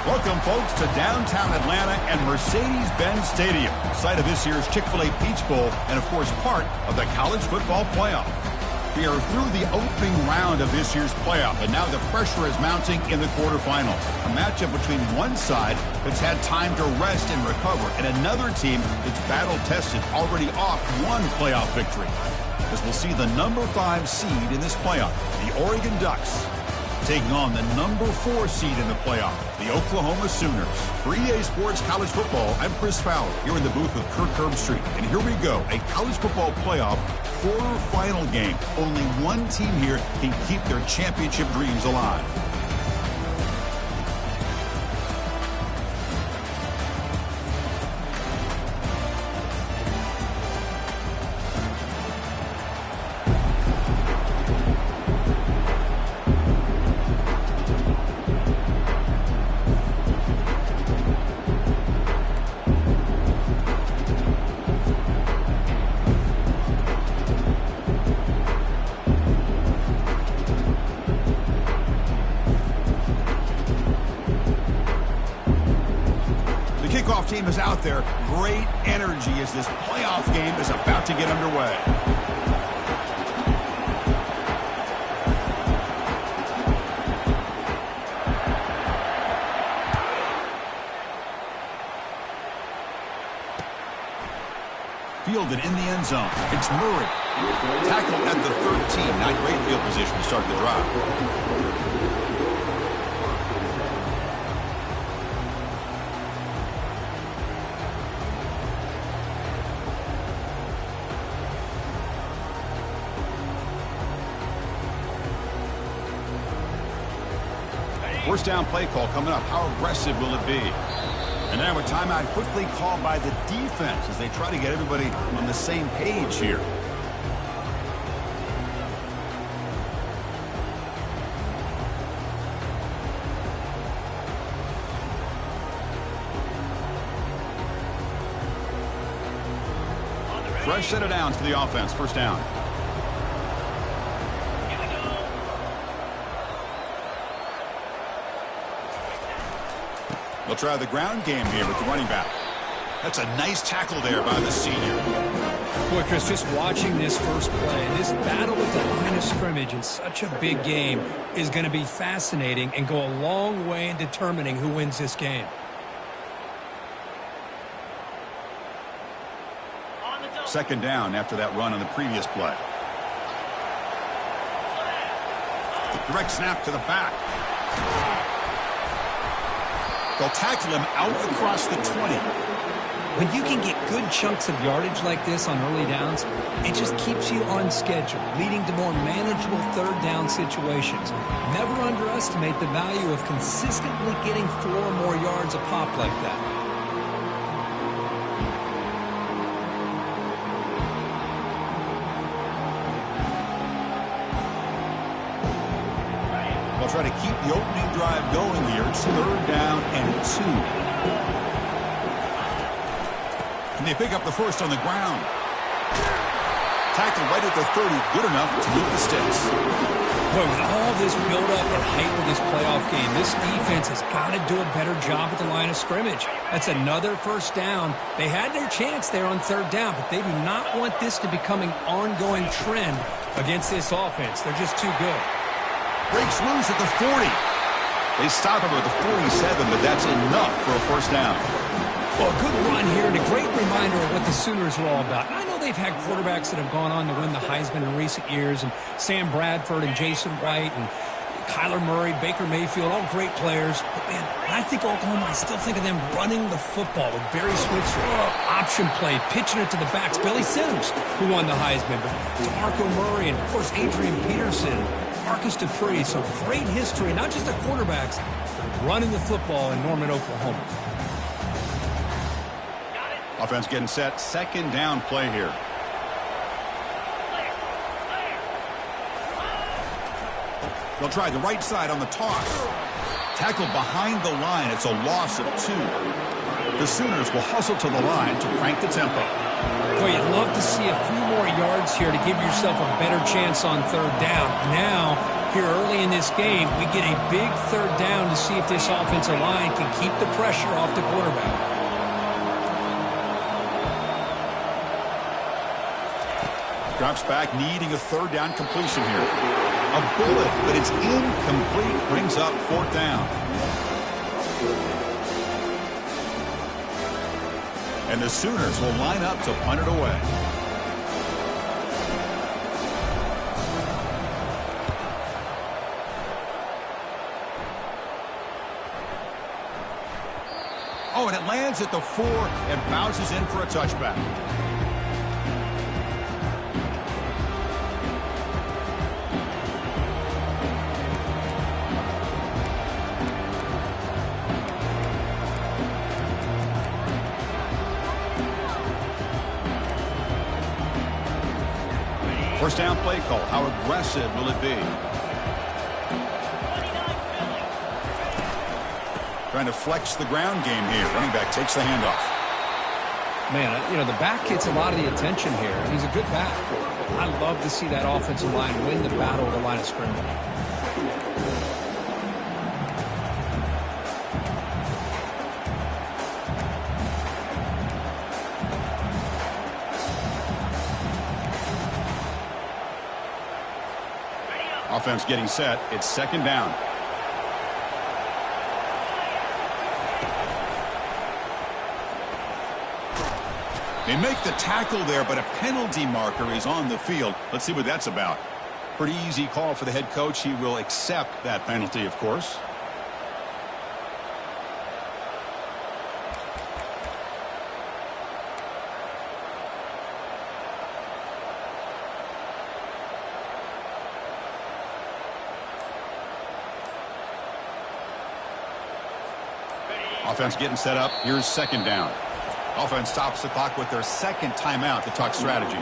Welcome, folks, to downtown Atlanta and Mercedes-Benz Stadium, site of this year's Chick-fil-A Peach Bowl and, of course, part of the college football playoff. We are through the opening round of this year's playoff, and now the pressure is mounting in the quarterfinals. A matchup between one side that's had time to rest and recover, and another team that's battle-tested, already off one playoff victory. As we'll see the number 5 seed in this playoff, the Oregon Ducks, taking on the number 4 seed in the playoff, the Oklahoma Sooners. For EA Sports College Football, I'm Chris Fowler, here in the booth with Kirk Herbstreit. And here we go, a college football playoff quarterfinal game. Only one team here can keep their championship dreams alive. Kickoff team is out there. Great energy as this playoff game is about to get underway. Fielded in the end zone. It's Murray. Tackled at the 13. Not great field position to start the drive. First down play call coming up. How aggressive will it be? And now a timeout quickly called by the defense as they try to get everybody on the same page here. Fresh set of downs for the offense. First down. They'll try the ground game here with the running back. That's a nice tackle there by the senior. Boy, Chris, just watching this first play, this battle with the line of scrimmage in such a big game is going to be fascinating and go a long way in determining who wins this game. Second down after that run on the previous play. Direct snap to the back. They'll tackle him out across the 20. When you can get good chunks of yardage like this on early downs, it just keeps you on schedule, leading to more manageable third down situations. Never underestimate the value of consistently getting 4 or more yards a pop like that. They'll try to keep the opening drive going here. It's third down and 2. And they pick up the first on the ground. Tackled right at the 30. Good enough to move the sticks. Boy, with all this build-up and hype of this playoff game, this defense has got to do a better job at the line of scrimmage. That's another first down. They had their chance there on third down, but they do not want this to become an ongoing trend against this offense. They're just too good. Breaks loose at the 40. They stop him at the 47, but that's enough for a first down. Well, a good run here and a great reminder of what the Sooners are all about. I know they've had quarterbacks that have gone on to win the Heisman in recent years, and Sam Bradford and Jason White and Kyler Murray, Baker Mayfield, all great players. But, man, when I think Oklahoma, I still think of them running the football with Barry Switzer. Option play, pitching it to the backs. Billy Sims, who won the Heisman. But DeMarco Murray and, of course, Adrian Peterson, Marcus Dupree. So great history, not just the quarterbacks, but running the football in Norman, Oklahoma. Offense getting set. Second down play here. They'll try the right side on the toss. Tackled behind the line. It's a loss of 2. The Sooners will hustle to the line to crank the tempo. Boy, you'd love to see a few more yards here to give yourself a better chance on third down. Now, Here early in this game, we get a big third down to see if this offensive line can keep the pressure off the quarterback. Drops back, needing a third down completion here. A bullet, but it's incomplete. Brings up fourth down. And the Sooners will line up to punt it away. Oh, and it lands at the 4 and bounces in for a touchback. First down play call. How aggressive will it be? Trying to flex the ground game here. Running back takes the handoff. Man, you know, the back gets a lot of the attention here. He's a good back. I love to see that offensive line win the battle of the line of scrimmage. Offense getting set. It's second down. They make the tackle there, but a penalty marker is on the field. Let's see what that's about. Pretty easy call for the head coach. He will accept that penalty, of course. Offense getting set up. Here's second down. Offense stops the clock with their second timeout to talk strategy.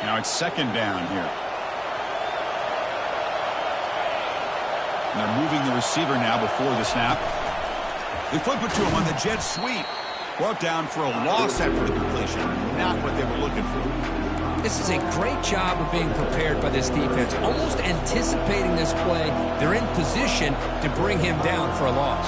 Now it's second down here. And they're moving the receiver now before the snap. They flip it to him on the jet sweep. Brought down for a loss after the completion. Not what they were looking for. This is a great job of being prepared by this defense. Almost anticipating this play. They're in position to bring him down for a loss.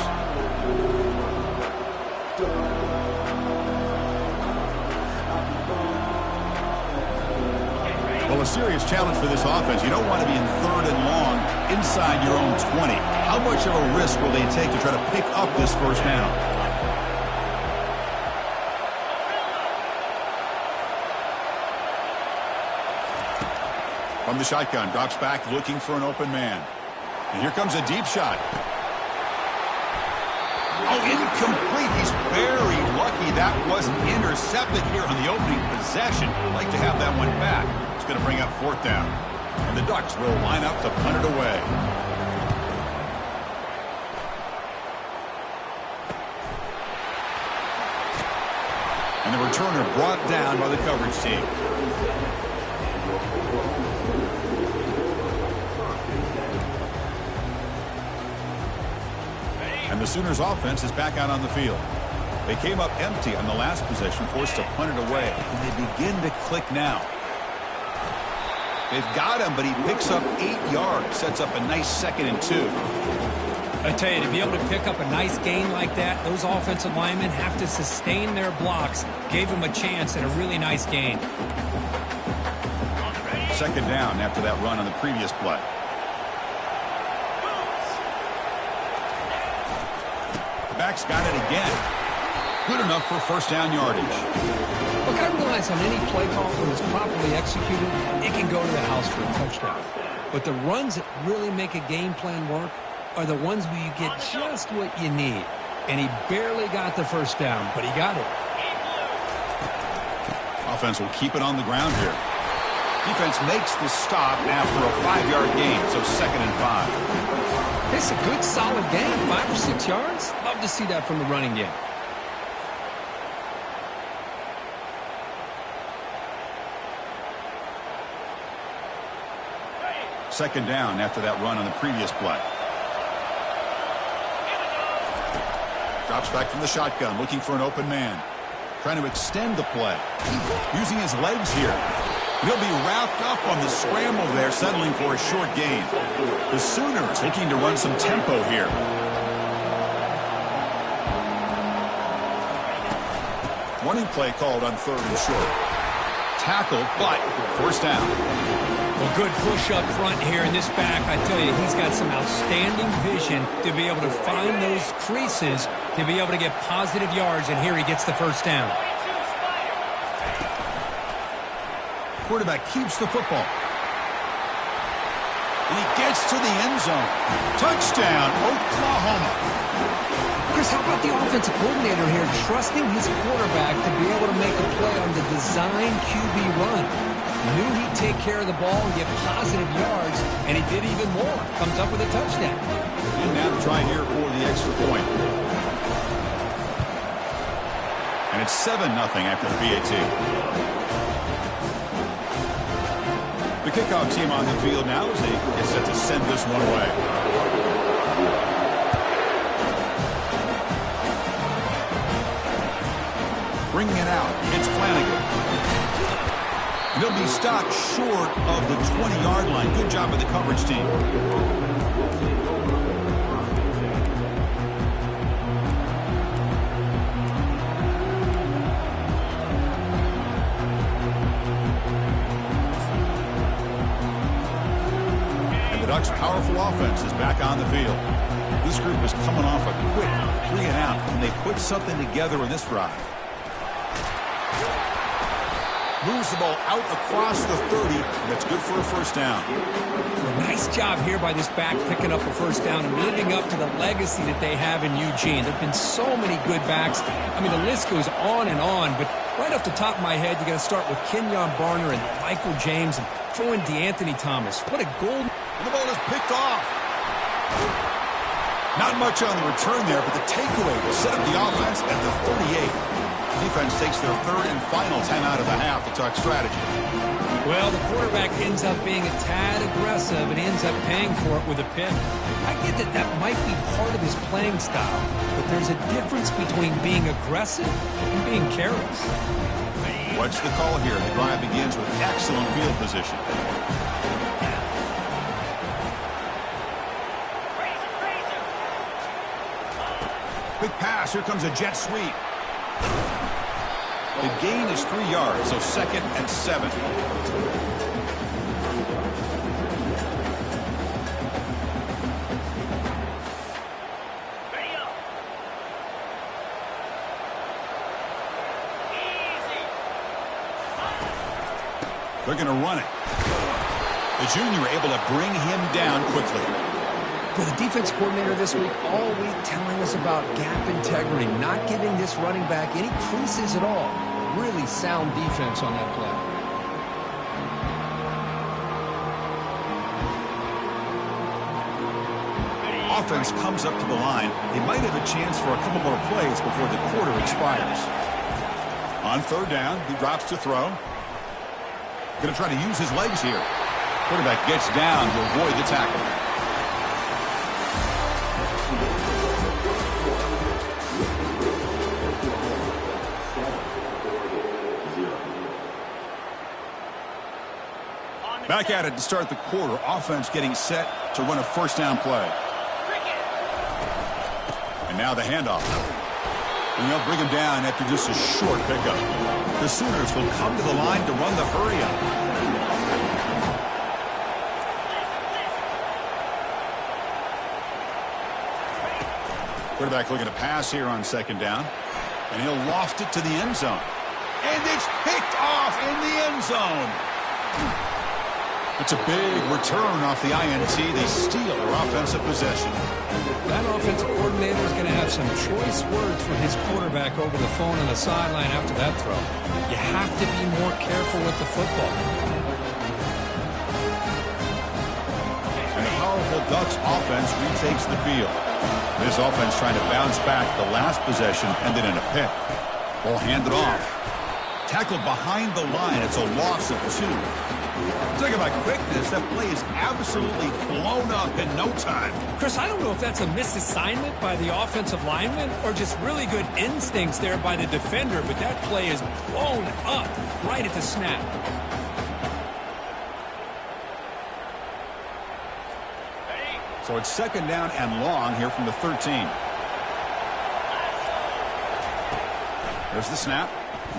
Well, a serious challenge for this offense. You don't want to be in third and long inside your own 20. How much of a risk will they take to try to pick up this first down? From the shotgun, drops back looking for an open man. And here comes a deep shot. Oh, incomplete. He's very lucky that wasn't intercepted here on the opening possession. Like to have that one back. It's going to bring up fourth down. And the Ducks will line up to punt it away. And the returner brought down by the coverage team. And the Sooners offense is back out on the field. They came up empty on the last possession, forced to punt it away. And they begin to click now. They've got him, but he picks up 8 yards, sets up a nice 2nd and 2. I tell you, to be able to pick up a nice gain like that, those offensive linemen have to sustain their blocks. Gave him a chance at a really nice gain. Second down after that run on the previous play. Back's got it again. Good enough for first down yardage. Look, I realize on any play call when it's properly executed, it can go to the house for a touchdown. But the runs that really make a game plan work are the ones where you get just what you need. And he barely got the first down, but he got it. Offense will keep it on the ground here. Defense makes the stop after a 5-yard gain, so 2nd and 5. It's a good, solid game, 5 or 6 yards. Love to see that from the running game. Second down after that run on the previous play. Drops back from the shotgun, looking for an open man. Trying to extend the play. Using his legs here. He'll be wrapped up on the scramble there, settling for a short gain. The Sooners looking to run some tempo here. Running play called on 3rd and short. Tackle, but first down. Well, good push up front here in this back. I tell you, he's got some outstanding vision to be able to find those creases, to be able to get positive yards, and here he gets the first down. Quarterback keeps the football. And he gets to the end zone. Touchdown, Oklahoma. Chris, how about the offensive coordinator here trusting his quarterback to be able to make a play on the design QB run? Knew he'd take care of the ball and get positive yards, and he did even more. Comes up with a touchdown. And now to try here for the extra point. And it's 7-0 after the PAT. The kickoff team on the field now as they get set to send this one away. Bringing it out, it's Flanagan. And he'll be stopped short of the 20-yard line. Good job by the coverage team. Ducks' powerful offense is back on the field. This group is coming off a quick 3-and-out, and they put something together in this drive. Moves the ball out across the 30, and it's good for a first down. Well, nice job here by this back picking up a first down and living up to the legacy that they have in Eugene. There have been so many good backs. I mean, the list goes on and on, but right off the top of my head, you got to start with Kenyon Barner and Michael James and throw in DeAnthony Thomas. What a goal. And the ball is picked off. Not much on the return there, but the takeaway will set up the offense at the 38. Defense takes their 3rd and final timeout of the half to talk strategy. Well, the quarterback ends up being a tad aggressive and ends up paying for it with a pick. I get that that might be part of his playing style, but there's a difference between being aggressive and being careless. What's the call here? The drive begins with excellent field position. Quick pass. Here comes a jet sweep. The gain is 3 yards, so 2nd and 7. They're going to run it. The junior able to bring him down quickly. For the defense coordinator this week, all week telling us about gap integrity, not giving this running back any creases at all. Really sound defense on that play. Offense comes up to the line. They might have a chance for a couple more plays before the quarter expires. On 3rd down, he drops to throw. Going to try to use his legs here. Quarterback gets down to avoid the tackle. Back at it to start the quarter. Offense getting set to run a first down play. And now the handoff. And they'll bring him down after just a short pickup. The Sooners will come to the line to run the hurry-up. Quarterback looking to pass here on 2nd down. And he'll loft it to the end zone. And it's picked off in the end zone. It's a big return off the INT. They steal their offensive possession. That offensive coordinator is going to have some choice words for his quarterback over the phone on the sideline after that throw. You have to be more careful with the football. And the powerful Ducks offense retakes the field. This offense trying to bounce back. The last possession ended in a pick. Ball handed off. Tackled behind the line. It's a loss of 2. Talking about quickness, that play is absolutely blown up in no time. Chris, I don't know if that's a misassignment by the offensive lineman or just really good instincts there by the defender, but that play is blown up right at the snap. So it's second down and long here from the 13. There's the snap.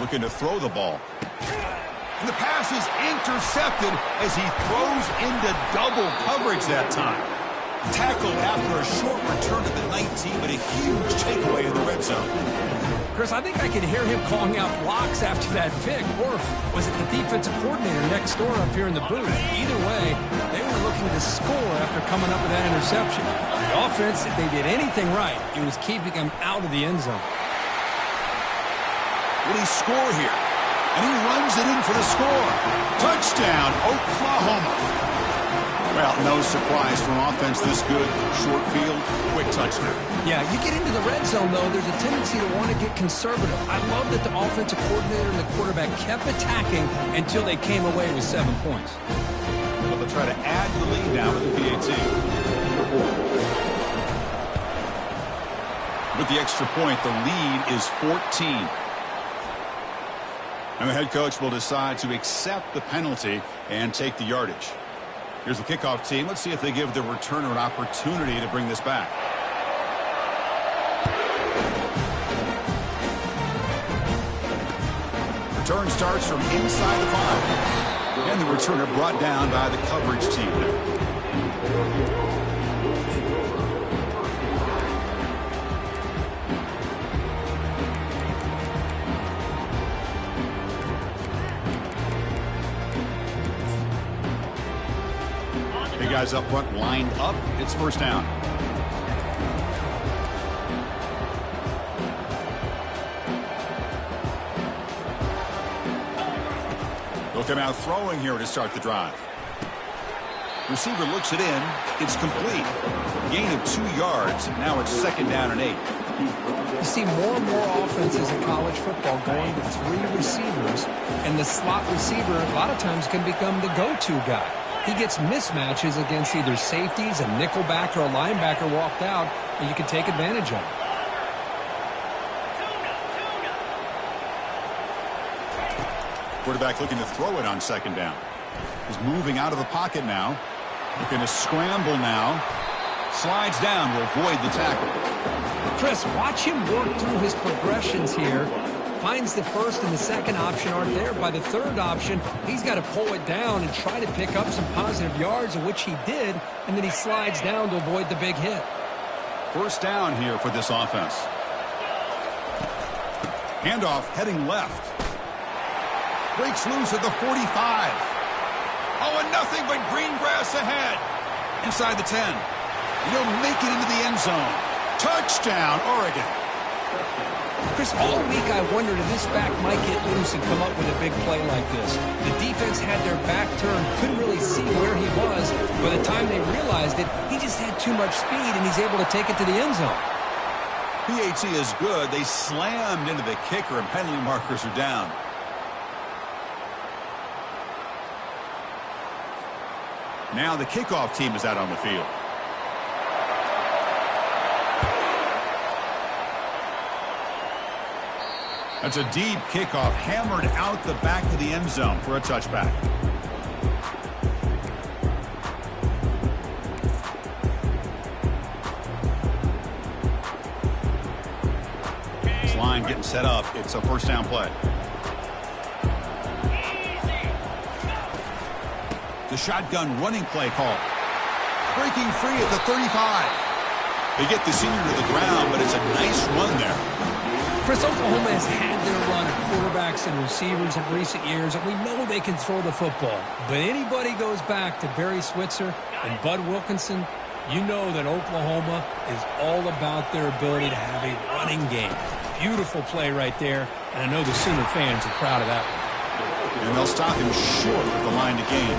Looking to throw the ball. And the pass is intercepted as he throws into double coverage that time. Tackled after a short return to the 19, but a huge takeaway in the red zone. Chris, I think I could hear him calling out blocks after that pick. Or was it the defensive coordinator next door up here in the booth? Either way, they were looking to score after coming up with that interception. The offense, if they did anything right, it was keeping them out of the end zone. Will he score here? And he runs it in for the score. Touchdown, Oklahoma. Well, no surprise from offense this good. Short field, quick touchdown. Yeah, you get into the red zone, though, there's a tendency to want to get conservative. I love that the offensive coordinator and the quarterback kept attacking until they came away with 7 points. Well, they'll try to add to the lead now with the PAT. With the extra point, the lead is 14. And the head coach will decide to accept the penalty and take the yardage. Here's the kickoff team. Let's see if they give the returner an opportunity to bring this back. Return starts from inside the 5. And the returner brought down by the coverage team there. Guys up front lined up. It's first down. They'll come out throwing here to start the drive. Receiver looks it in. It's complete. Gain of 2 yards. Now it's second down and 8. You see more and more offenses in college football going to 3 receivers, and the slot receiver a lot of times can become the go-to guy. He gets mismatches against either safeties, a nickelback, or a linebacker walked out, and you can take advantage of it. Quarterback looking to throw it on second down. He's moving out of the pocket now. Looking to scramble now. Slides down to avoid the tackle. Chris, watch him work through his progressions here. Finds the first and the second option aren't there. By the third option, he's got to pull it down and try to pick up some positive yards, of which he did, and then he slides down to avoid the big hit. First down here for this offense. Handoff heading left. Breaks loose at the 45. Oh, and nothing but green grass ahead. Inside the 10. He'll make it into the end zone. Touchdown, Oregon. Chris, all week I wondered if this back might get loose and come up with a big play like this. The defense had their back turned, couldn't really see where he was. By the time they realized it, he just had too much speed, and he's able to take it to the end zone. PAT is good. They slammed into the kicker, and penalty markers are down. Now the kickoff team is out on the field. That's a deep kickoff, hammered out the back of the end zone for a touchback. This line getting set up. It's a first down play. The shotgun running play call. Breaking free at the 35. They get the senior to the ground, but it's a nice run there. Chris, Oklahoma has had their run of quarterbacks and receivers in recent years, and we know they can throw the football. But anybody goes back to Barry Switzer and Bud Wilkinson, you know that Oklahoma is all about their ability to have a running game. Beautiful play right there, and I know the Sooner fans are proud of that one. And they'll stop him short of the line to gain.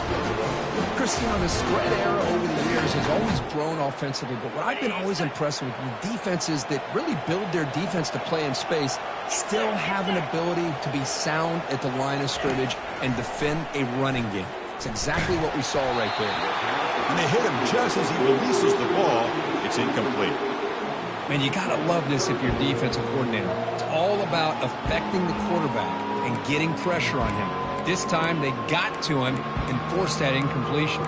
Chris, you know, the spread era over the years has always grown offensively, but what I've been always impressed with defenses that really build their defense to play in space still have an ability to be sound at the line of scrimmage and defend a running game. It's exactly what we saw right there. And they hit him just as he releases the ball. It's incomplete. Man, you got to love this if you're defensive coordinator. It's all about affecting the quarterback and getting pressure on him. This time they got to him and forced that incompletion.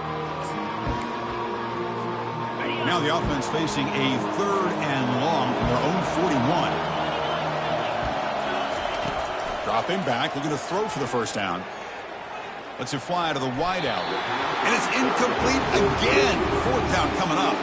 Now the offense facing a 3rd and long from their own 41. Dropping back, looking to throw for the first down. Lets it fly to the wide out. And it's incomplete again. 4th down coming up.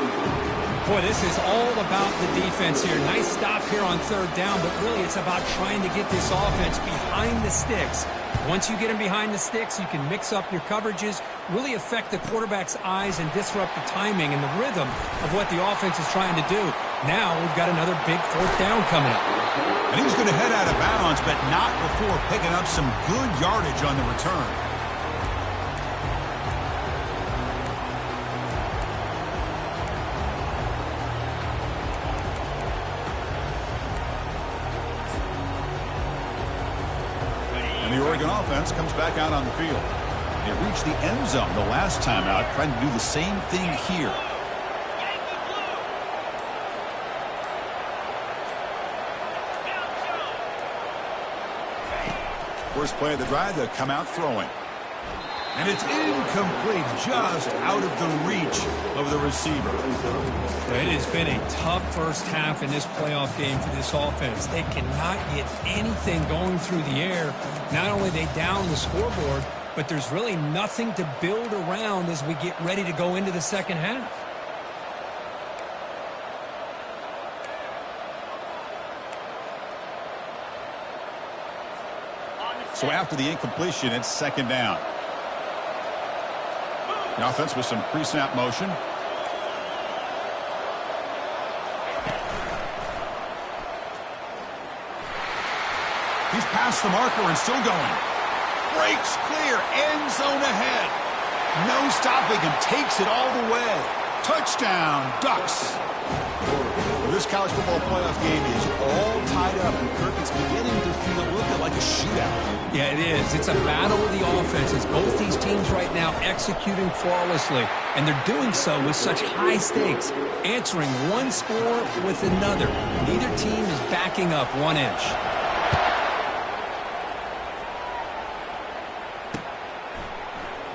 Boy, this is all about the defense here. Nice stop here on 3rd down, but really it's about trying to get this offense behind the sticks. Once you get them behind the sticks, you can mix up your coverages, really affect the quarterback's eyes and disrupt the timing and the rhythm of what the offense is trying to do. Now we've got another big 4th down coming up. And he's going to head out of bounds, but not before picking up some good yardage on the return. And the Oregon offense comes back out on the field. They reached the end zone the last time out, trying to do the same thing here. First play of the drive, they'll come out throwing. And it's incomplete, just out of the reach of the receiver. It has been a tough first half in this playoff game for this offense. They cannot get anything going through the air. Not only are they down the scoreboard, but there's really nothing to build around as we get ready to go into the second half. So after the incompletion, it's 2nd down. The offense with some pre-snap motion. He's past the marker and still going. Breaks clear, end zone ahead. No stopping him, takes it all the way. Touchdown, Ducks. This college football playoff game is all tied up, and Kirk, it's beginning to feel a little bit like a shootout. Yeah, it is. It's a battle of the offenses. Both these teams right now executing flawlessly, and they're doing so with such high stakes, answering one score with another. Neither team is backing up 1 inch.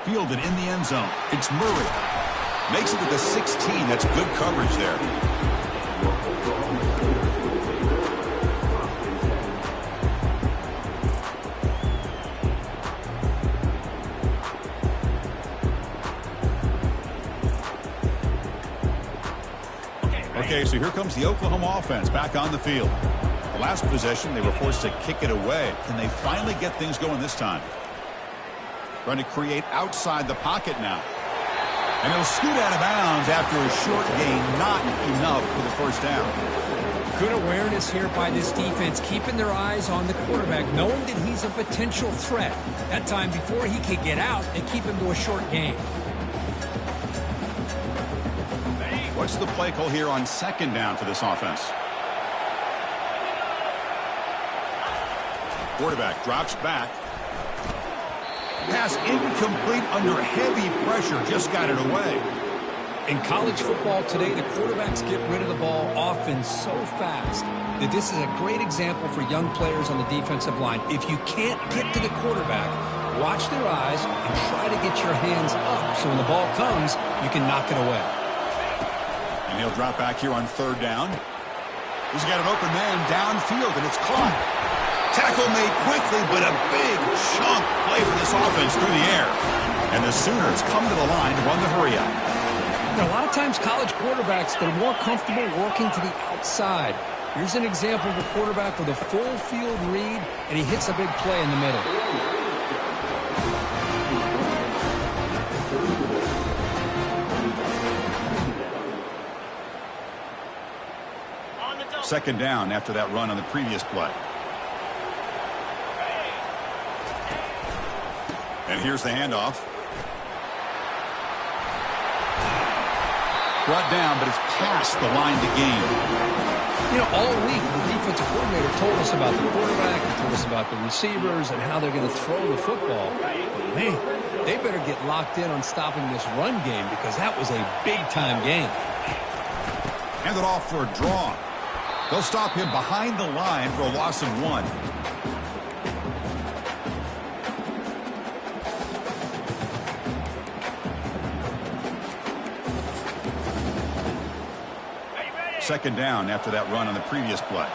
Fielded in the end zone. It's Murray. Makes it to the 16. That's good coverage there. Okay, so here comes the Oklahoma offense back on the field. The last possession, they were forced to kick it away. Can they finally get things going this time? Trying to create outside the pocket now. And he'll scoot out of bounds after a short gain. Not enough for the first down. Good awareness here by this defense, keeping their eyes on the quarterback, knowing that he's a potential threat. That time before he could get out, they keep him to a short gain. What's the play call here on 2nd down for this offense? Quarterback drops back. Pass incomplete under heavy pressure. Just got it away. In college football today, the quarterbacks get rid of the ball often so fast that this is a great example for young players on the defensive line. If you can't get to the quarterback, watch their eyes and try to get your hands up so when the ball comes, you can knock it away. And he'll drop back here on 3rd down. He's got an open man downfield, and it's caught. Tackle made quickly, but a big chunk play for this offense through the air. And the Sooners come to the line to run the hurry up. You know, a lot of times college quarterbacks, they're more comfortable working to the outside. Here's an example of a quarterback with a full field read, and he hits a big play in the middle. 2nd down after that run on the previous play. And here's the handoff. Brought down, but it's past the line to gain. You know, all week, the defensive coordinator told us about the quarterback, he told us about the receivers and how they're going to throw the football. But man, they better get locked in on stopping this run game because that was a big-time game. Hand it off for a draw. They'll stop him behind the line for a loss of 1. second down after that run on the previous play.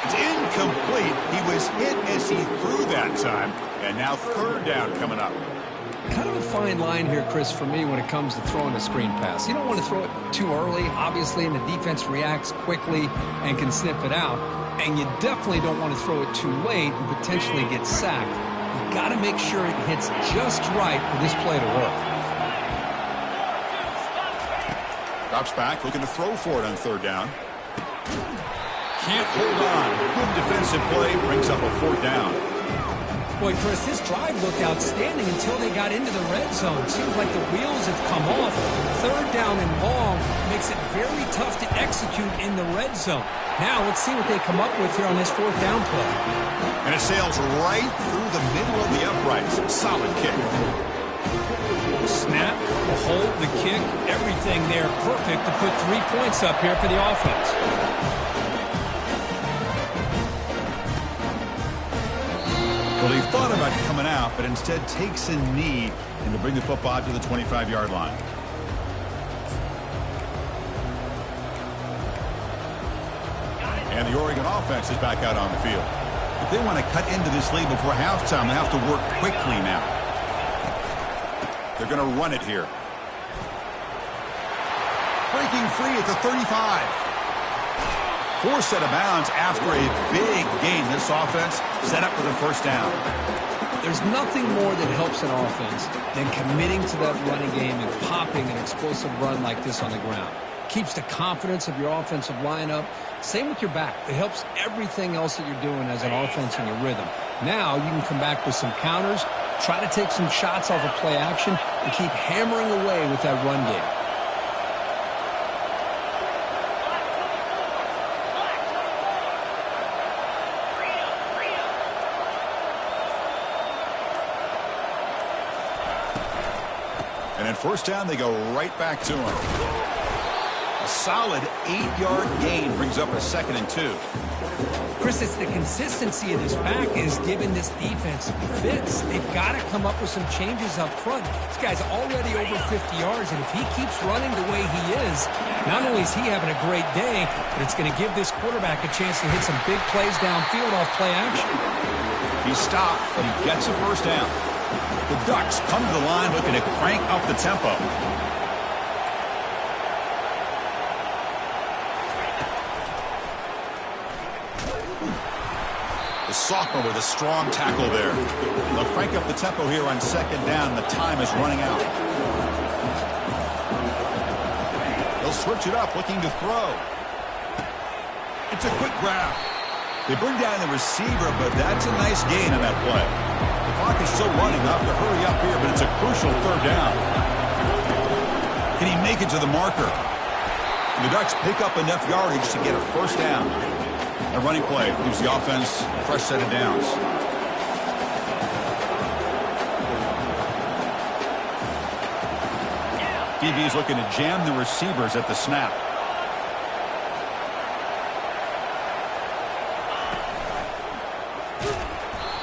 It's incomplete. He was hit as he threw that time. And now third down coming up. Kind of a fine line here, Chris, for me when it comes to throwing a screen pass. You don't want to throw it too early, obviously, and the defense reacts quickly and can sniff it out. And you definitely don't want to throw it too late and potentially get sacked. You got to make sure it hits just right for this play to work. Drops back, looking to throw for it on third down. Can't hold on. Good defensive play, brings up a fourth down. Boy, Chris, this drive looked outstanding until they got into the red zone. Seems like the wheels have come off. Third down and long makes it very tough to execute in the red zone. Now, let's see what they come up with here on this fourth down play. And it sails right through the middle of the uprights. Solid kick. The snap, the hold, the kick, everything there perfect to put 3 points up here for the offense. Well, he thought about coming out, but instead takes a knee and to bring the football to the 25-yard line. And the Oregon offense is back out on the field. If they want to cut into this lead before halftime, they have to work quickly now. They're going to run it here. Breaking free at the 35. Forced out of bounds after a big gain. This offense set up for the first down. There's nothing more that helps an offense than committing to that running game and popping an explosive run like this on the ground. Keeps the confidence of your offensive lineup. Same with your back. It helps everything else that you're doing as an offense and your rhythm. Now you can come back with some counters, try to take some shots off of play action, and keep hammering away with that run game. And at first down, they go right back to him. A solid 8-yard gain brings up a 2nd and 2. Chris, it's the consistency of this back is giving this defense fits. They've got to come up with some changes up front. This guy's already over 50 yards, and if he keeps running the way he is, not only is he having a great day, but it's going to give this quarterback a chance to hit some big plays downfield off play action. He stopped, but he gets a first down. The Ducks come to the line looking to crank up the tempo. The sophomore with a strong tackle there. They'll crank up the tempo here on second down. The time is running out. They'll switch it up, looking to throw. It's a quick grab. They bring down the receiver, but that's a nice gain on that play. The clock is still running. They'll have to hurry up here, but it's a crucial third down. Can he make it to the marker? And the Ducks pick up enough yardage to get a first down. A running play gives the offense a fresh set of downs. DB is looking to jam the receivers at the snap.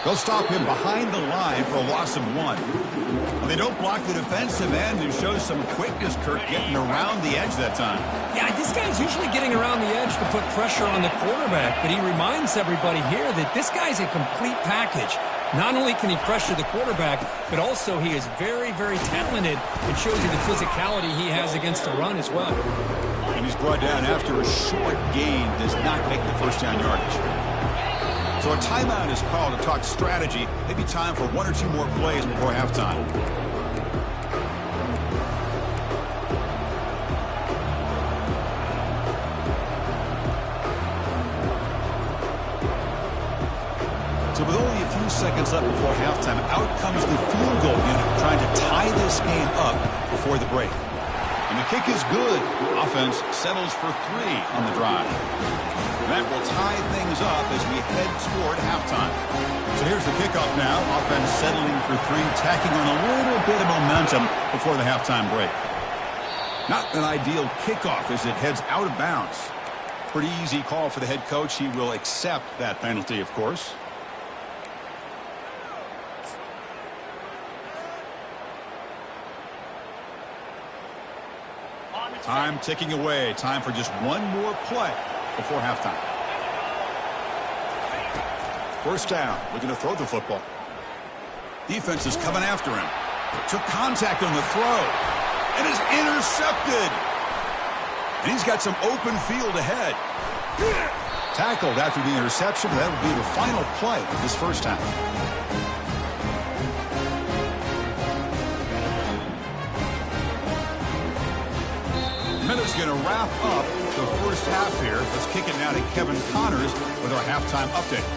They'll stop him behind the line for a loss of 1. And they don't block the defensive end and show some quickness, Kirk, getting around the edge that time. Yeah, this guy's usually getting around the edge to put pressure on the quarterback, but he reminds everybody here that this guy's a complete package. Not only can he pressure the quarterback, but also he is very, very talented. It shows you the physicality he has against the run as well. And he's brought down after a short gain, does not make the first down yardage. So a timeout is called to talk strategy. Maybe time for 1 or 2 more plays before halftime. So with only a few seconds left before halftime, out comes the field goal unit trying to tie this game up before the break. And the kick is good. Offense settles for 3 on the drive. That will tie things up as we head toward halftime. So here's the kickoff now. Offense settling for 3, tacking on a little bit of momentum before the halftime break. Not an ideal kickoff as it heads out of bounds. Pretty easy call for the head coach. He will accept that penalty, of course. Time ticking away. Time for just one more play before halftime. First down. Looking to throw the football. Defense is coming after him. Took contact on the throw. And is intercepted. And he's got some open field ahead. Tackled after the interception. That will be the final play of this first half. Minute's going to wrap up the first half here. Let's kick it now to Kevin Connors with our halftime update.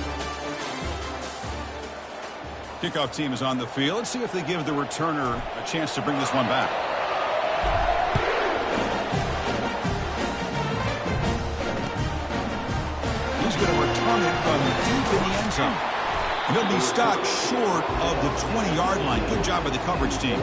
Kickoff team is on the field. Let's see if they give the returner a chance to bring this one back. He's going to return it from deep in the end zone. And he'll be stopped short of the 20-yard line. Good job by the coverage team.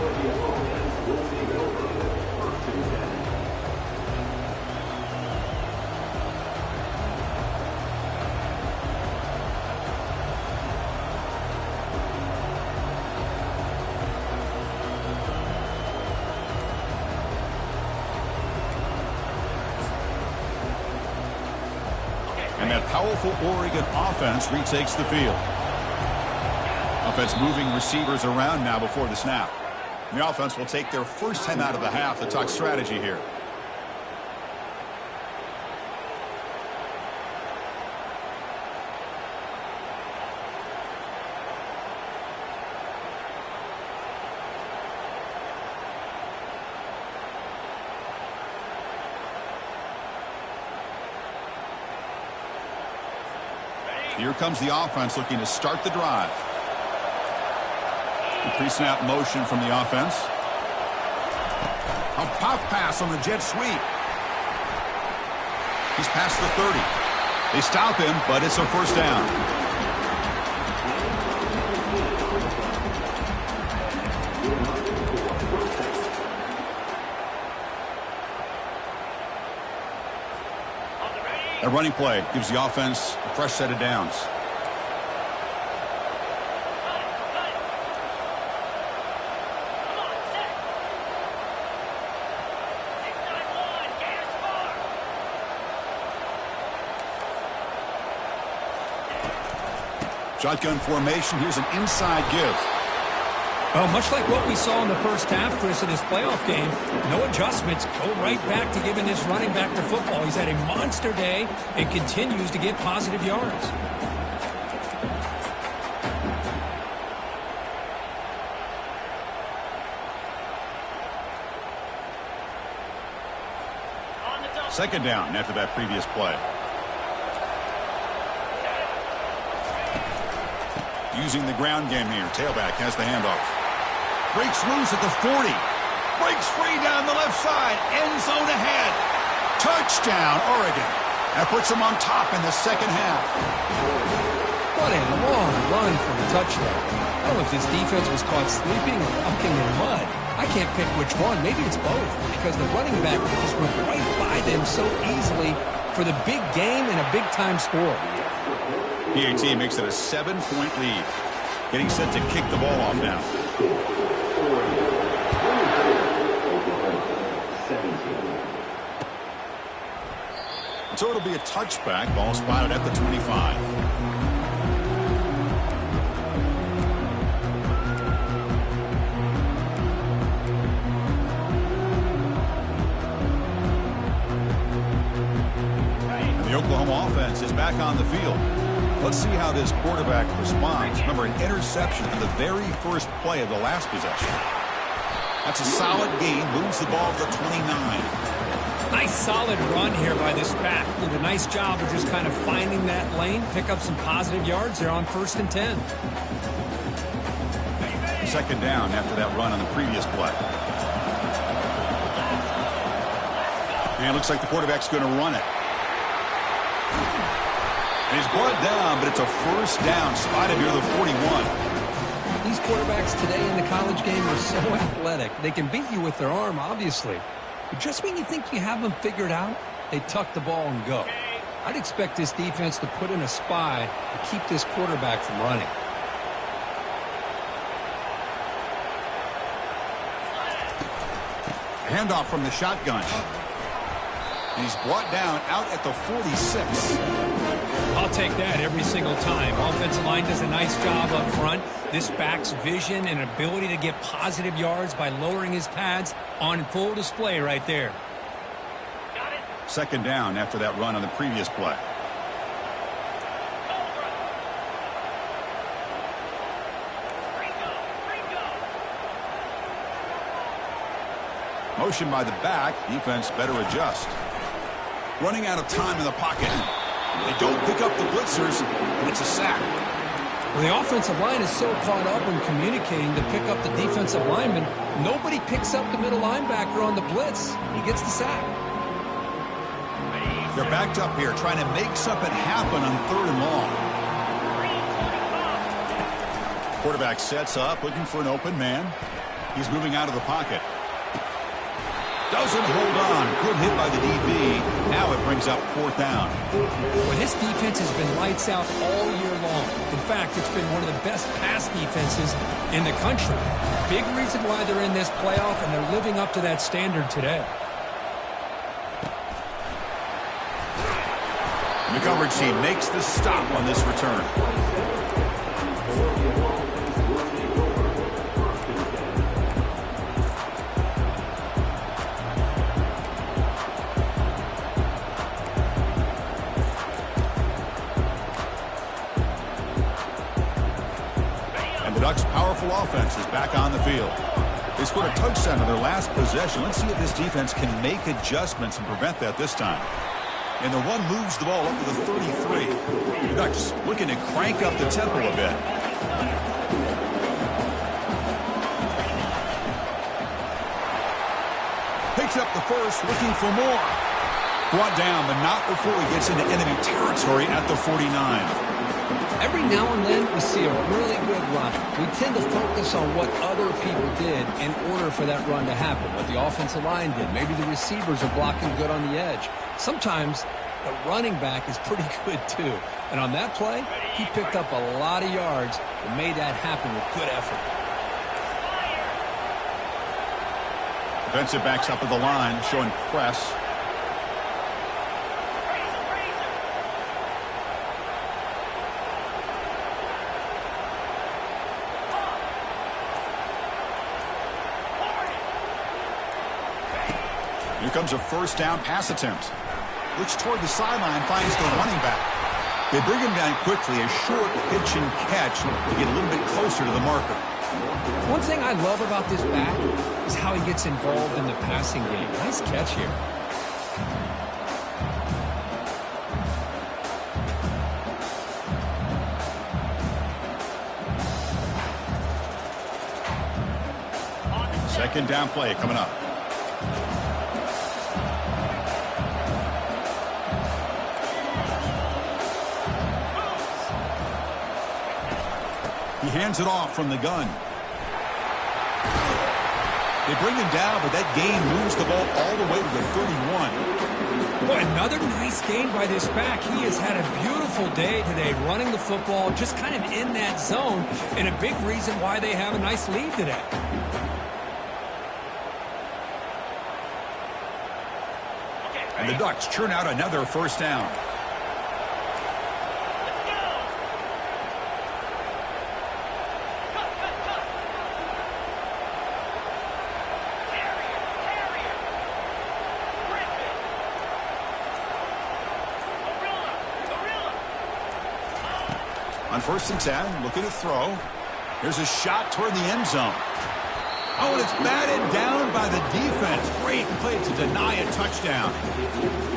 And that powerful Oregon offense retakes the field. Offense moving receivers around now before the snap. The offense will take their first time out of the half to talk strategy here. Here comes the offense looking to start the drive. Pre-snap motion from the offense. A puff pass on the jet sweep. He's past the 30. They stop him, but it's a first down. A running play gives the offense a fresh set of downs. Shotgun formation. Here's an inside give. Well, much like what we saw in the first half, Chris, in his playoff game, no adjustments. Go right back to giving this running back the football. He's had a monster day and continues to get positive yards. Second down after that previous play. Using the ground game here. Tailback has the handoff. Breaks loose at the 40. Breaks free down the left side. End zone ahead. Touchdown, Oregon. That puts them on top in the second half. What a long run for a touchdown. I don't know if this defense was caught sleeping or walking in mud. I can't pick which one. Maybe it's both, because the running back just went right by them so easily for the big game and a big-time score. PAT makes it a 7-point lead. Getting set to kick the ball off now. So it'll be a touchback. Ball spotted at the 25. And the Oklahoma offense is back on the field. Let's see how this quarterback responds. Remember, an interception on the very first play of the last possession. That's a solid gain. Moves the ball to the 29. Nice solid run here by this pack. Did a nice job of just kind of finding that lane, pick up some positive yards there on 1st and 10. Second down after that run on the previous play. And it looks like the quarterback's going to run it. And he's brought down, but it's a first down, spotted near the 41. These quarterbacks today in the college game are so athletic. They can beat you with their arm, obviously. But just when you think you have them figured out, they tuck the ball and go. I'd expect this defense to put in a spy to keep this quarterback from running. Handoff from the shotgun. And he's brought down out at the 46. I'll take that every single time. Offensive line does a nice job up front. This back's vision and ability to get positive yards by lowering his pads on full display right there. Second down after that run on the previous play. Motion by the back. Defense better adjust. Running out of time in the pocket. They don't pick up the blitzers, and it's a sack. Well, the offensive line is so caught up in communicating to pick up the defensive lineman, nobody picks up the middle linebacker on the blitz. He gets the sack. They're backed up here, trying to make something happen on 3rd and long. Quarterback sets up, looking for an open man. He's moving out of the pocket. Doesn't hold on. Good hit by the DB. Now it brings up 4th down. Well, this defense has been lights out all year long. In fact, it's been one of the best pass defenses in the country. Big reason why they're in this playoff, and they're living up to that standard today. The coverage team makes the stop on this return. Ducks' powerful offense is back on the field. They scored a touchdown on their last possession. Let's see if this defense can make adjustments and prevent that this time. And the run moves the ball up to the 33. The Ducks looking to crank up the tempo a bit. Picks up the first, looking for more. Brought down, but not before he gets into enemy territory at the 49. Every now and then we see a really good run. We tend to focus on what other people did in order for that run to happen, what the offensive line did. Maybe the receivers are blocking good on the edge. Sometimes the running back is pretty good too. And on that play, he picked up a lot of yards and made that happen with good effort. Defensive backs up at the line, showing press. Here comes a 1st down pass attempt. Looks toward the sideline, finds the running back. They bring him down quickly, a short pitch and catch to get a little bit closer to the marker. One thing I love about this back is how he gets involved in the passing game. Nice catch here. Second down play coming up. He hands it off from the gun. They bring him down, but that gain moves the ball all the way to the 31. Boy, another nice gain by this back. He has had a beautiful day today running the football, just kind of in that zone, and a big reason why they have a nice lead today. And the Ducks churn out another 1st down. On 1st and 10, looking to throw. Here's a shot toward the end zone. Oh, and it's batted down by the defense. Great play to deny a touchdown.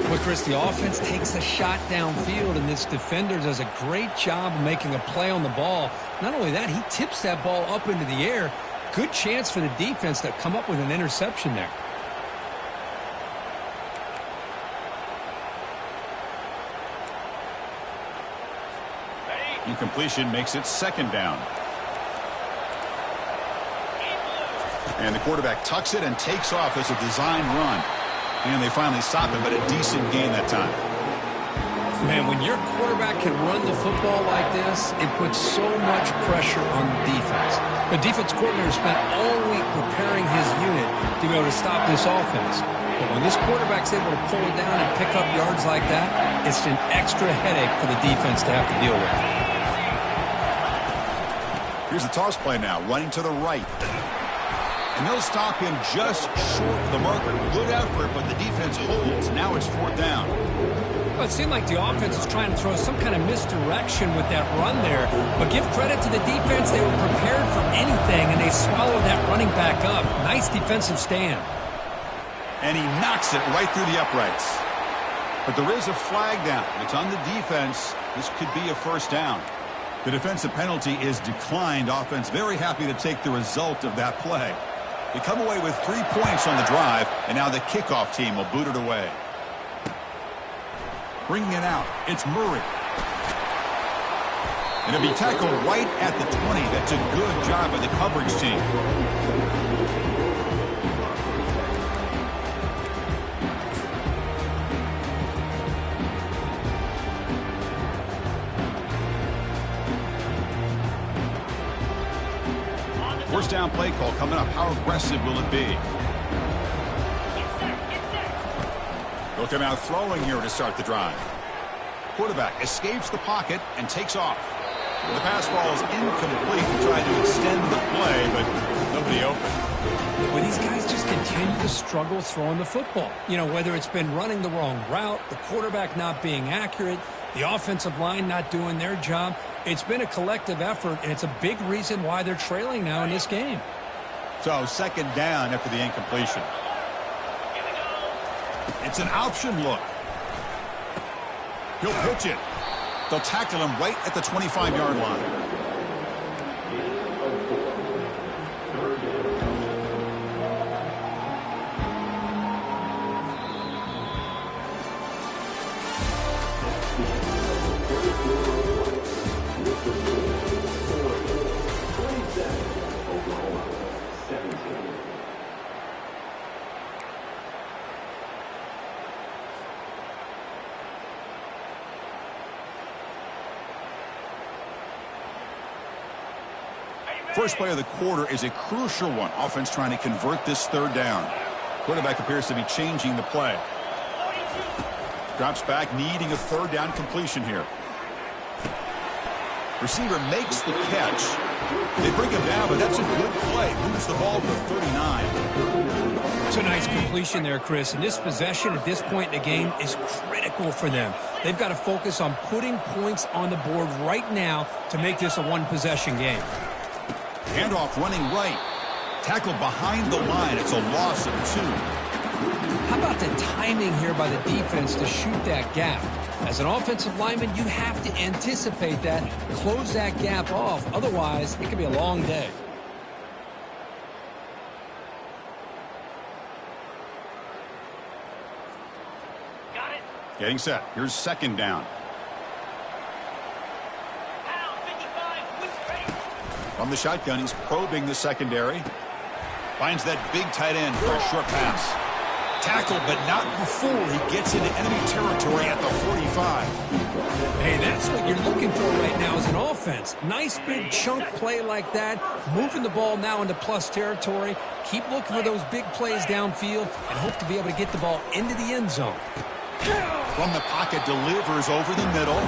Well, Chris, the offense takes a shot downfield, and this defender does a great job of making a play on the ball. Not only that, he tips that ball up into the air. Good chance for the defense to come up with an interception there. Incompletion makes it 2nd down. And the quarterback tucks it and takes off as a design run. And they finally stop him, but a decent gain that time. Man, when your quarterback can run the football like this, it puts so much pressure on the defense. The defense coordinator spent all week preparing his unit to be able to stop this offense. But when this quarterback's able to pull it down and pick up yards like that, it's an extra headache for the defense to have to deal with. Here's the toss play now, running to the right. And they'll stop him just short of the marker. Good effort, but the defense holds. Now it's 4th down. Well, it seemed like the offense was trying to throw some kind of misdirection with that run there. But give credit to the defense. They were prepared for anything, and they swallowed that running back up. Nice defensive stand. And he knocks it right through the uprights. But there is a flag down. It's on the defense. This could be a 1st down. The defensive penalty is declined. Offense very happy to take the result of that play. They come away with 3 points on the drive, and now the kickoff team will boot it away. Bringing it out, it's Murray. And it'll be tackled right at the 20. That's a good job by the coverage team. First down play call coming up. How aggressive will it be? They'll come out throwing here to start the drive. Quarterback escapes the pocket and takes off. The pass ball is incomplete. He tried to extend the play, but nobody open. Well, these guys just continue to struggle throwing the football. You know, whether it's been running the wrong route, the quarterback not being accurate, the offensive line not doing their job. It's been a collective effort, and it's a big reason why they're trailing now in this game. So 2nd down after the incompletion. It's an option look. He'll pitch it. They'll tackle him right at the 25-yard line. First play of the quarter is a crucial one. Offense trying to convert this 3rd down. Quarterback appears to be changing the play. Drops back, needing a 3rd down completion here. Receiver makes the catch. They bring him down, but that's a good play. Moves the ball to 39. It's a nice completion there, Chris. And this possession at this point in the game is critical for them. They've got to focus on putting points on the board right now to make this a one-possession game. Handoff running right. Tackled behind the line. It's a loss of 2. How about the timing here by the defense to shoot that gap? As an offensive lineman, you have to anticipate that, close that gap off. Otherwise, it could be a long day. Got it. Getting set. Here's 2nd down. From the shotgun, he's probing the secondary. Finds that big tight end for a short pass. Tackled, but not before he gets into enemy territory at the 45. Hey, that's what you're looking for right now as an offense. Nice big chunk play like that. Moving the ball now into plus territory. Keep looking for those big plays downfield and hope to be able to get the ball into the end zone. From the pocket, delivers over the middle.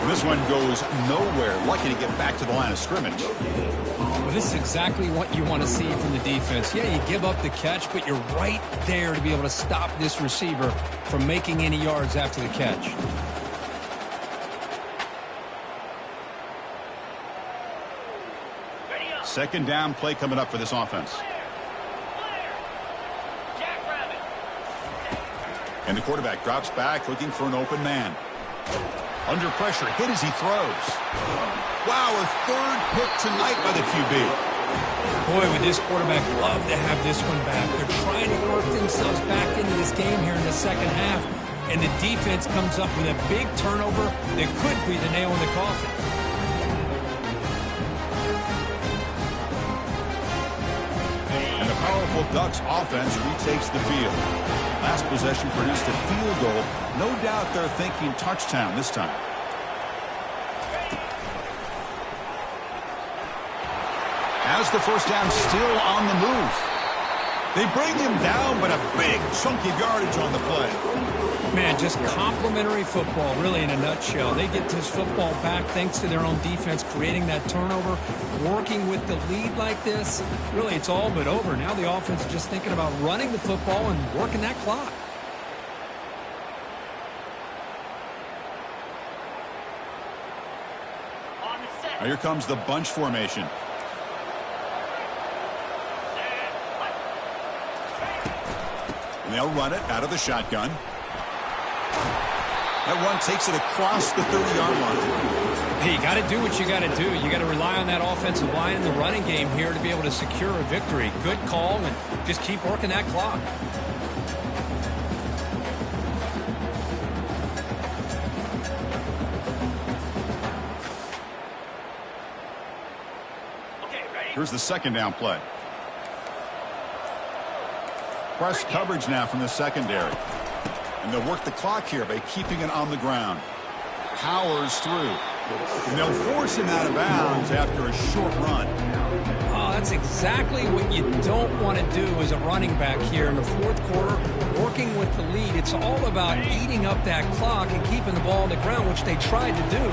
And this one goes nowhere. Lucky to get back to the line of scrimmage. Well, this is exactly what you want to see from the defense. Yeah, you give up the catch, but you're right there to be able to stop this receiver from making any yards after the catch. Second down play coming up for this offense. And the quarterback drops back looking for an open man. Under pressure, hit as he throws. Wow, a 3rd pick tonight by the QB. Boy, would this quarterback love to have this one back. They're trying to work themselves back into this game here in the 2nd half. And the defense comes up with a big turnover that could be the nail in the coffin. And the powerful Ducks offense retakes the field. Last possession produced a field goal. No doubt they're thinking touchdown this time. Has the first down, still on the move. They bring him down, but a big chunk of yardage on the play. Man, just complimentary football, really, in a nutshell. They get this football back thanks to their own defense, creating that turnover, working with the lead like this. Really, it's all but over. Now the offense is just thinking about running the football and working that clock. Now here comes the bunch formation. And they'll run it out of the shotgun. That one takes it across the 30-yard line. Hey, you got to do what you got to do. You got to rely on that offensive line in the running game here to be able to secure a victory. Good call, and just keep working that clock. Here's the second down play. Press coverage now from the secondary. And they'll work the clock here by keeping it on the ground. Powers through. And they'll force him out of bounds after a short run. Oh, that's exactly what you don't want to do as a running back here in the fourth quarter. Working with the lead, it's all about eating up that clock and keeping the ball on the ground, which they tried to do.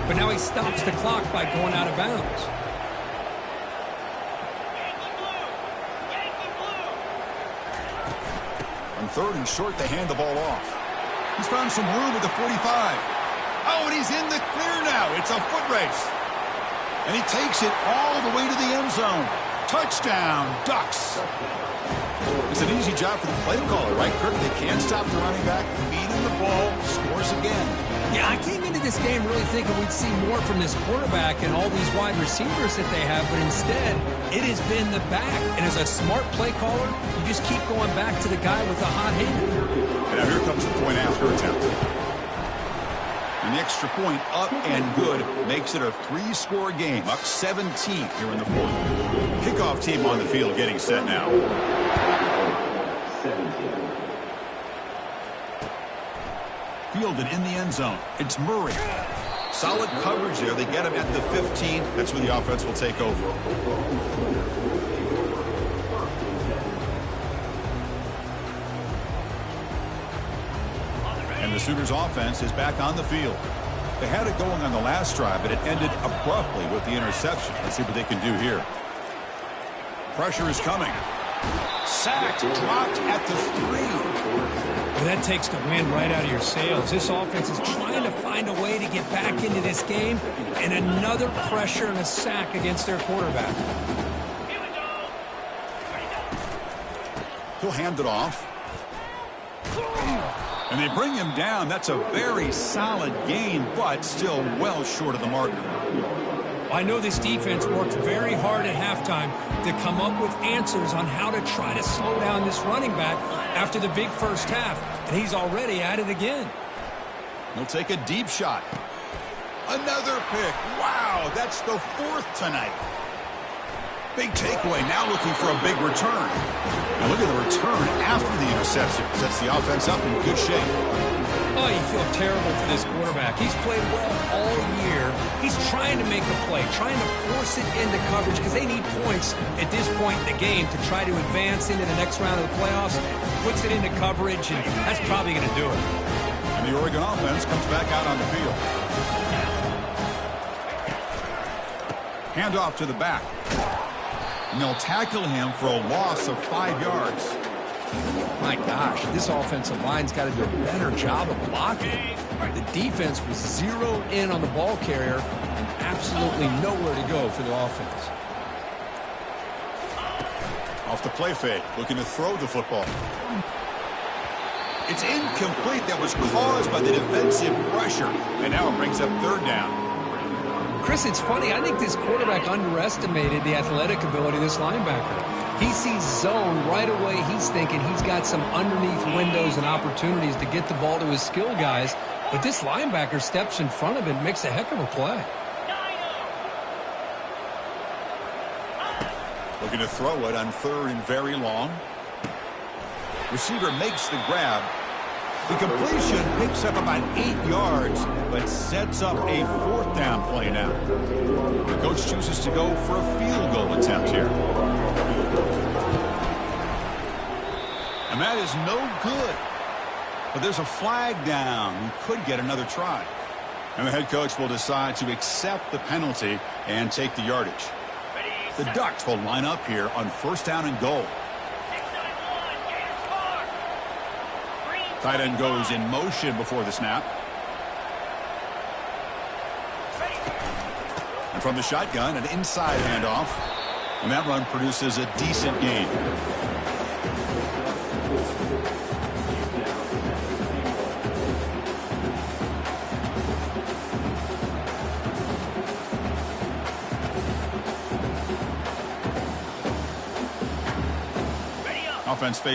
But now he stops the clock by going out of bounds. On third and short, they hand the ball off. He's found some room at the 45. Oh, and he's in the clear now. It's a foot race. And he takes it all the way to the end zone. Touchdown, Ducks. It's an easy job for the play caller, right, Kirk? They can't stop the running back. Feed him the ball, scores again. Yeah, I came into this game really thinking we'd see more from this quarterback and all these wide receivers that they have, but instead, it has been the back. And as a smart play caller, you just keep going back to the guy with the hot hand. And now here comes the point after attempt. And the extra point up and good makes it a 3-score game, up 17 here in the fourth. Kickoff team on the field getting set now. Fielded in the end zone. It's Murray. Solid coverage there. They get him at the 15. That's where the offense will take over. And the Sooners offense is back on the field. They had it going on the last drive, but it ended abruptly with the interception. Let's see what they can do here. Pressure is coming. Sacked, dropped at the 3. That takes the wind right out of your sails. This offense is trying to find a way to get back into this game, and another pressure and a sack against their quarterback. He'll hand it off. And they bring him down. That's a very solid gain, but still well short of the marker. I know this defense worked very hard at halftime to come up with answers on how to try to slow down this running back after the big first half, and he's already at it again. He'll take a deep shot. Another pick. Wow, that's the 4th tonight. Big takeaway, now looking for a big return. And look at the return after the interception. Sets the offense up in good shape. Oh, you feel terrible for this quarterback. He's played well all year. He's trying to make a play, trying to force it into coverage because they need points at this point in the game to try to advance into the next round of the playoffs. Puts it into coverage, and that's probably going to do it. And the Oregon offense comes back out on the field. Handoff to the back. And they'll tackle him for a loss of 5 yards. My gosh, this offensive line's got to do a better job of blocking. The defense was zeroed in on the ball carrier and absolutely nowhere to go for the offense. Off the play fake, looking to throw the football. It's incomplete. That was caused by the defensive pressure. And now it brings up 3rd down. Chris, it's funny. I think this quarterback underestimated the athletic ability of this linebacker. He sees zone right away. He's thinking he's got some underneath windows and opportunities to get the ball to his skill guys. But this linebacker steps in front of him and makes a heck of a play. Looking to throw it on 3rd and very long. Receiver makes the grab. The completion picks up about 8 yards, but sets up a 4th down play now. The coach chooses to go for a field goal attempt here. And that is no good. But there's a flag down. We could get another try. And the head coach will decide to accept the penalty and take the yardage. The Ducks will line up here on 1st down and goal. Tight end goes in motion before the snap. And from the shotgun, an inside handoff. And that run produces a decent gain. Offense faces